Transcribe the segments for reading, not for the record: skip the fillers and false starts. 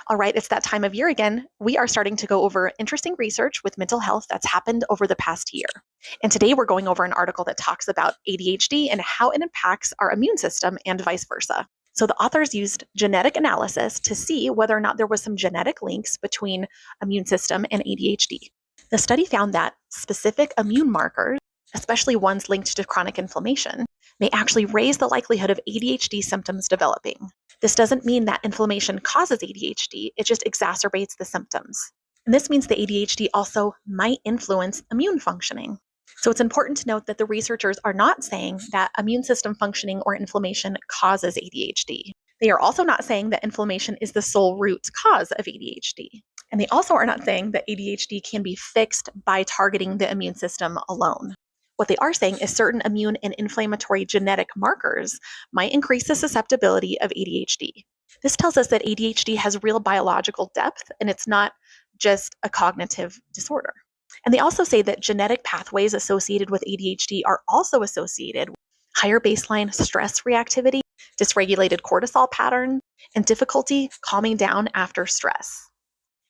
All right, it's that time of year again. We are starting to go over interesting research with mental health that's happened over the past year. And today we're going over an article that talks about ADHD and how it impacts our immune system and vice versa. So the authors used genetic analysis to see whether or not there was some genetic links between immune system and ADHD. The study found that specific immune markers, especially ones linked to chronic inflammation, may actually raise the likelihood of ADHD symptoms developing. This doesn't mean that inflammation causes ADHD, it just exacerbates the symptoms. And this means the ADHD also might influence immune functioning. So it's important to note that the researchers are not saying that immune system functioning or inflammation causes ADHD. They are also not saying that inflammation is the sole root cause of ADHD. And they also are not saying that ADHD can be fixed by targeting the immune system alone. What they are saying is certain immune and inflammatory genetic markers might increase the susceptibility of ADHD. This tells us that ADHD has real biological depth and it's not just a cognitive disorder. And they also say that genetic pathways associated with ADHD are also associated with higher baseline stress reactivity, dysregulated cortisol pattern, and difficulty calming down after stress.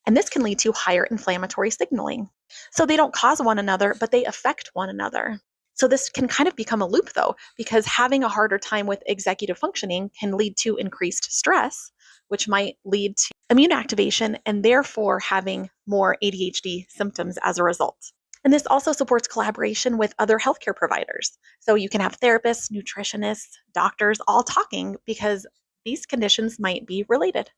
And this can lead to higher inflammatory signaling. So they don't cause one another, but they affect one another. So this can kind of become a loop though, because having a harder time with executive functioning can lead to increased stress, which might lead to immune activation and therefore having more ADHD symptoms as a result. And this also supports collaboration with other healthcare providers. So you can have therapists, nutritionists, doctors all talking because these conditions might be related.